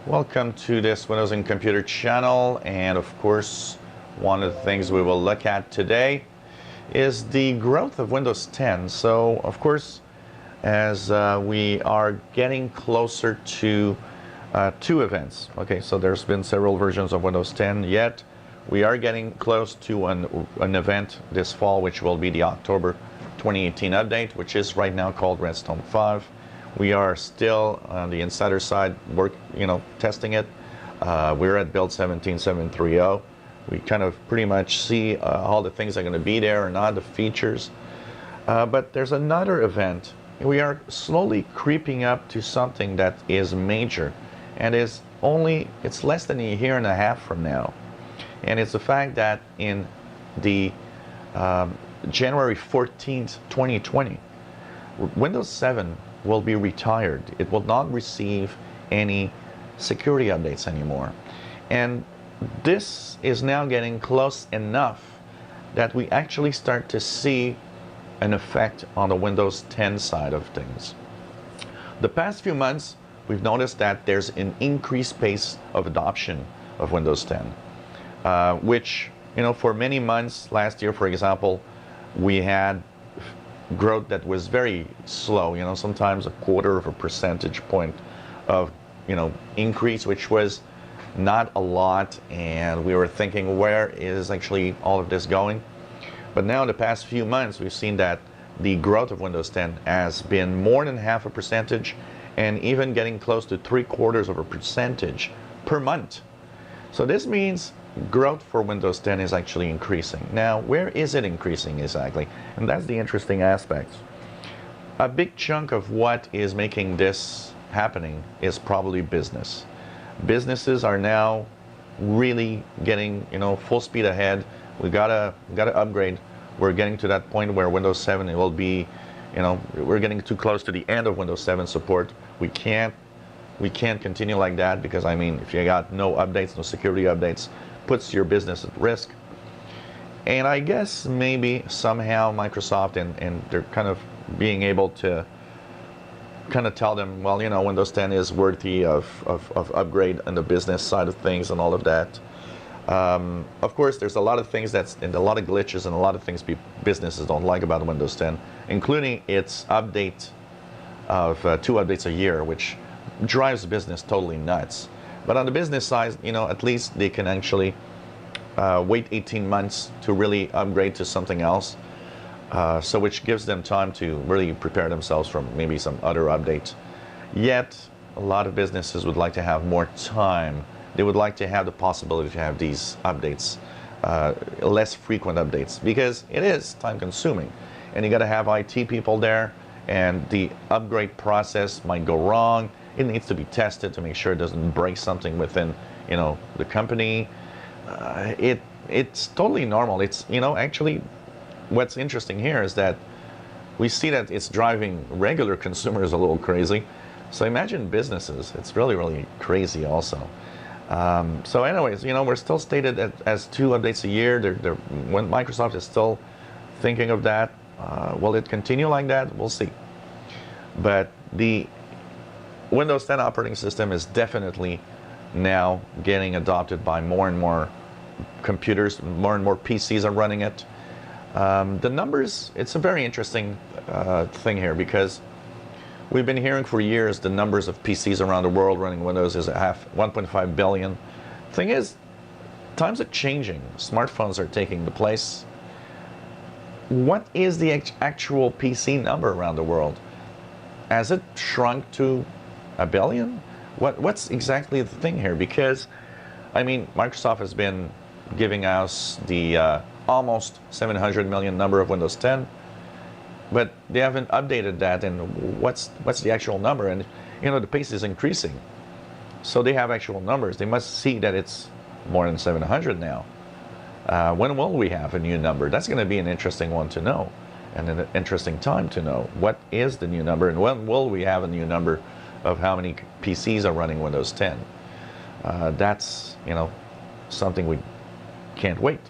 Welcome to this Windows and Computer channel, and of course one of the things we will look at today is the growth of Windows 10. So of course, as we are getting closer to two events. Okay, so there's been several versions of Windows 10, yet we are getting close to an event this fall, which will be the October 2018 update, which is right now called Redstone 5. We are still on the insider side testing it. We're at build 17.730. We kind of pretty much see all the things that are going to be there and not the features. But there's another event. We are slowly creeping up to something that is major, and it's less than a year and a half from now. And it's the fact that in the January 14th, 2020, Windows 7 will be retired. It will not receive any security updates anymore. And this is now getting close enough that we actually start to see an effect on the Windows 10 side of things. The past few months, we've noticed that there's an increased pace of adoption of Windows 10, which, for many months last year, for example, we had growth that was very slow, sometimes a quarter of a percentage point of, increase, which was not a lot. And we were thinking, where is actually all of this going? But now in the past few months, we've seen that the growth of Windows 10 has been more than half a percentage and even getting close to 0.75% per month. So this means growth for Windows 10 is actually increasing. Now, where is it increasing exactly? And that's the interesting aspect. A big chunk of what is making this happening is probably business. Businesses are now really getting, full speed ahead. We gotta upgrade. We're getting to that point where Windows 7 it will be, we're getting too close to the end of Windows 7 support. We can't continue like that, because if you got no updates, no security updates, puts your business at risk. And I guess maybe somehow Microsoft and they're kind of being able to kind of tell them, well, Windows 10 is worthy of upgrade on the business side of things and all of that. Of course, there's a lot of things and a lot of glitches and a lot of things businesses don't like about Windows 10, including its update of 2 updates a year, which drives business totally nuts. But on the business side, at least they can actually wait 18 months to really upgrade to something else, so which gives them time to really prepare themselves from maybe some other updates. Yet, a lot of businesses would like to have more time. They would like to have the possibility to have these updates, less frequent updates, because it is time consuming. And you got to have IT people there, and the upgrade process might go wrong. It needs to be tested to make sure it doesn't break something within, the company. It's totally normal. It's, actually, what's interesting here is that we see that it's driving regular consumers a little crazy. So imagine businesses. It's really, really crazy also. So anyways, we're still stated as 2 updates a year. When Microsoft is still thinking of that, will it continue like that? We'll see. But the Windows 10 operating system is definitely now getting adopted by more and more computers. More and more PCs are running it. The numbers, it's a very interesting thing here, because we've been hearing for years the numbers of PCs around the world running Windows is 1.5 billion. Thing is, times are changing. Smartphones are taking the place. What is the actual PC number around the world? Has it shrunk to 1 billion? What's exactly the thing here? Because, Microsoft has been giving us the almost 700 million number of Windows 10, but they haven't updated that. And what's the actual number? And the pace is increasing, so they have actual numbers. They must see that it's more than 700 now. When will we have a new number? That's going to be an interesting one to know, and an interesting time to know what is the new number, and when will we have a new number of how many PCs are running Windows 10. That's something we can't wait.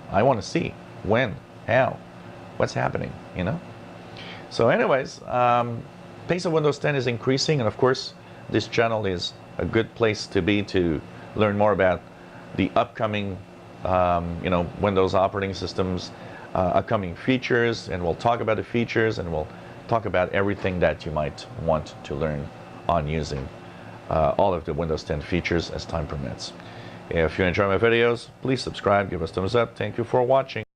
I want to see when, how, what's happening. So anyways, pace of Windows 10 is increasing, and of course this channel is a good place to be to learn more about the upcoming Windows operating systems, upcoming features, and we'll talk about the features, and we'll talk about everything that you might want to learn on using all of the Windows 10 features as time permits. If you enjoy my videos, please subscribe, give us a thumbs up. Thank you for watching.